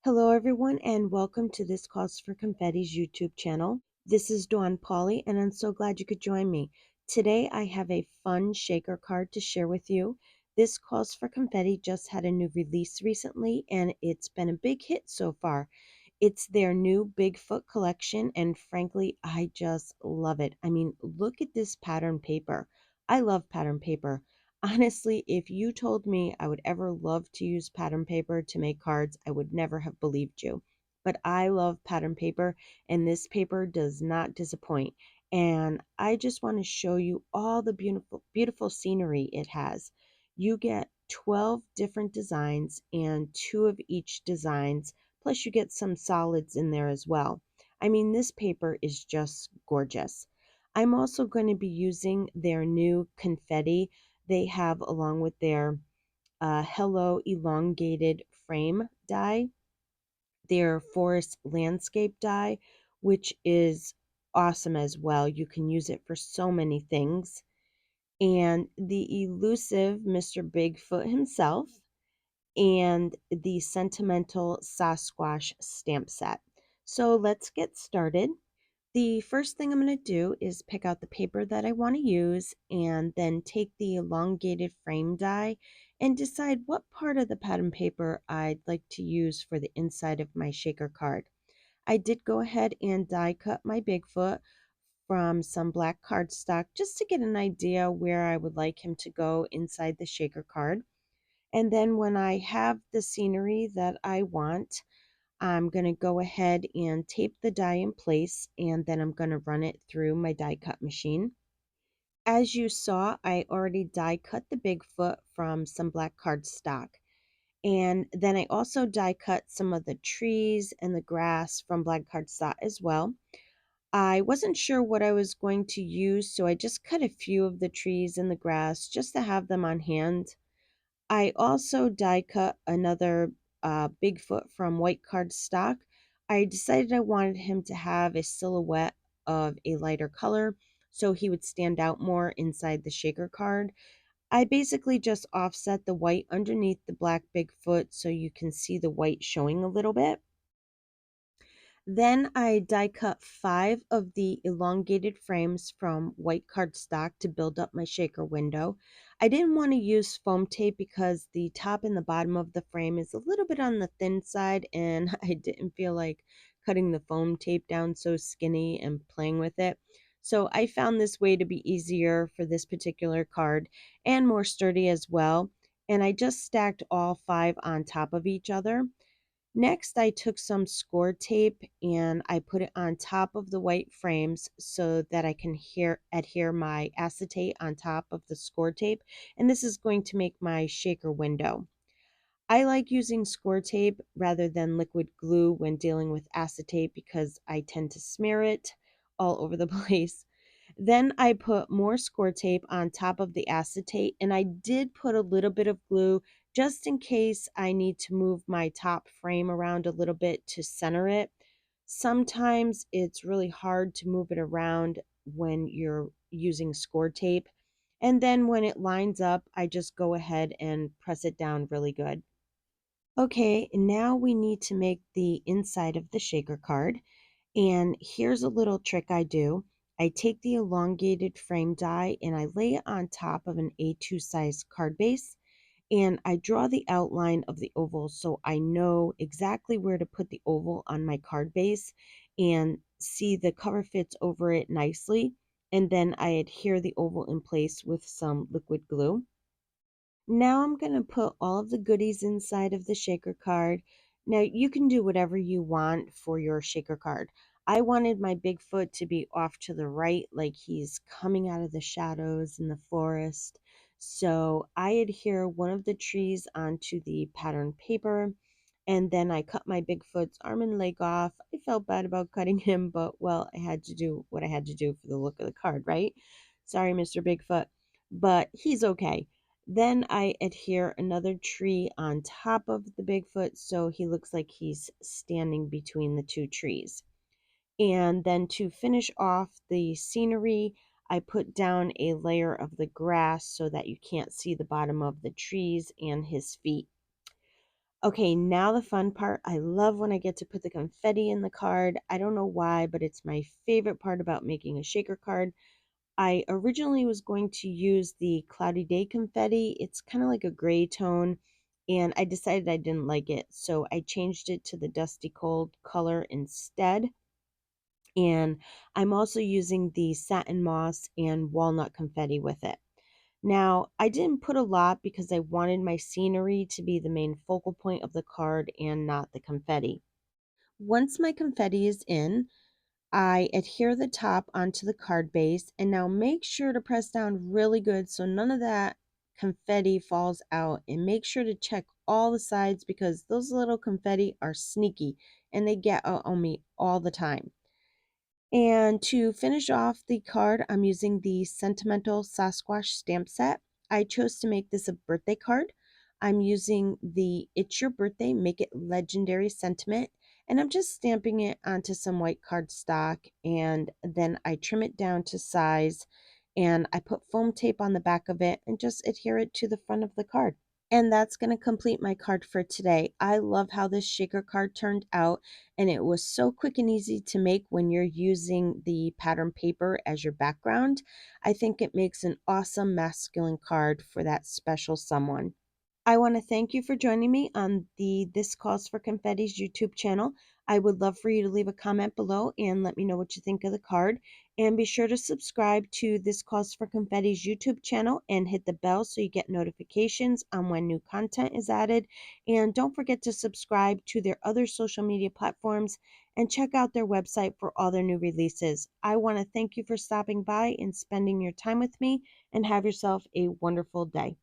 Hello, everyone, and welcome to This Calls for Confetti's YouTube channel. This is Dawn Pauly, and I'm so glad you could join me. Today, I have a fun shaker card to share with you. This Calls for Confetti just had a new release recently, and it's been a big hit so far. It's their new Bigfoot collection, and frankly, I just love it. I mean, look at this pattern paper. I love pattern paper. Honestly, if you told me I would ever love to use pattern paper to make cards, I would never have believed you. But I love pattern paper, and this paper does not disappoint. And I just want to show you all the beautiful, beautiful scenery it has. You get 12 different designs and two of each designs, plus you get some solids in there as well. I mean, this paper is just gorgeous. I'm also going to be using their new confetti they have along with their Hello Elongated frame die, their forest landscape die, which is awesome as well. You can use it for so many things. And the elusive Mr. Bigfoot himself, and the Sentimental Sasquatch stamp set. So let's get started. The first thing I'm going to do is pick out the paper that I want to use and then take the elongated frame die and decide what part of the pattern paper I'd like to use for the inside of my shaker card. I did go ahead and die cut my Bigfoot from some black cardstock just to get an idea where I would like him to go inside the shaker card. And then when I have the scenery that I want, I'm going to go ahead and tape the die in place, and then I'm going to run it through my die cut machine. As you saw, I already die cut the Bigfoot from some black cardstock. And then I also die cut some of the trees and the grass from black cardstock as well. I wasn't sure what I was going to use, so I just cut a few of the trees and the grass just to have them on hand. I also die cut another Bigfoot from white cardstock. I decided I wanted him to have a silhouette of a lighter color so he would stand out more inside the shaker card. I basically just offset the white underneath the black Bigfoot so you can see the white showing a little bit. Then I die cut 5 of the elongated frames from white cardstock to build up my shaker window. I didn't want to use foam tape because the top and the bottom of the frame is a little bit on the thin side, and I didn't feel like cutting the foam tape down so skinny and playing with it. So I found this way to be easier for this particular card and more sturdy as well. And I just stacked all 5 on top of each other. Next, I took some score tape and I put it on top of the white frames so that I can adhere my acetate on top of the score tape. And this is going to make my shaker window. I like using score tape rather than liquid glue when dealing with acetate because I tend to smear it all over the place. Then I put more score tape on top of the acetate, and I did put a little bit of glue just in case I need to move my top frame around a little bit to center it. Sometimes it's really hard to move it around when you're using score tape. And then when it lines up, I just go ahead and press it down really good. Okay, now we need to make the inside of the shaker card. And here's a little trick I do. I take the elongated frame die and I lay it on top of an A2 size card base, and I draw the outline of the oval so I know exactly where to put the oval on my card base and see the cover fits over it nicely. And then I adhere the oval in place with some liquid glue. Now I'm going to put all of the goodies inside of the shaker card. Now you can do whatever you want for your shaker card. I wanted my Bigfoot to be off to the right, like he's coming out of the shadows in the forest. So I adhere one of the trees onto the pattern paper, and then I cut my Bigfoot's arm and leg off. I felt bad about cutting him, but well, I had to do what I had to do for the look of the card, right? Sorry, Mr. Bigfoot, but he's okay. Then I adhere another tree on top of the Bigfoot so he looks like he's standing between the two trees. And then to finish off the scenery, I put down a layer of the grass so that you can't see the bottom of the trees and his feet. Okay, now the fun part. I love when I get to put the confetti in the card. I don't know why, but it's my favorite part about making a shaker card. I originally was going to use the Cloudy Day confetti. It's kind of like a gray tone, and I decided I didn't like it, so I changed it to the Dusty Cold color instead. And I'm also using the satin moss and walnut confetti with it. Now, I didn't put a lot because I wanted my scenery to be the main focal point of the card and not the confetti. Once my confetti is in, I adhere the top onto the card base, and now make sure to press down really good so none of that confetti falls out, and make sure to check all the sides because those little confetti are sneaky and they get out on me all the time. And to finish off the card, I'm using the Sentimental Sasquatch stamp set. I chose to make this a birthday card. I'm using the It's Your Birthday, Make It Legendary sentiment, and I'm just stamping it onto some white cardstock, and then I trim it down to size, and I put foam tape on the back of it and just adhere it to the front of the card. And that's going to complete my card for today. I love how this shaker card turned out, and it was so quick and easy to make when you're using the pattern paper as your background. I think it makes an awesome masculine card for that special someone. I want to thank you for joining me on the This Calls for Confetti's YouTube channel. I would love for you to leave a comment below and let me know what you think of the card. And be sure to subscribe to This Calls for Confetti's YouTube channel and hit the bell so you get notifications on when new content is added. And don't forget to subscribe to their other social media platforms and check out their website for all their new releases. I want to thank you for stopping by and spending your time with me, and have yourself a wonderful day.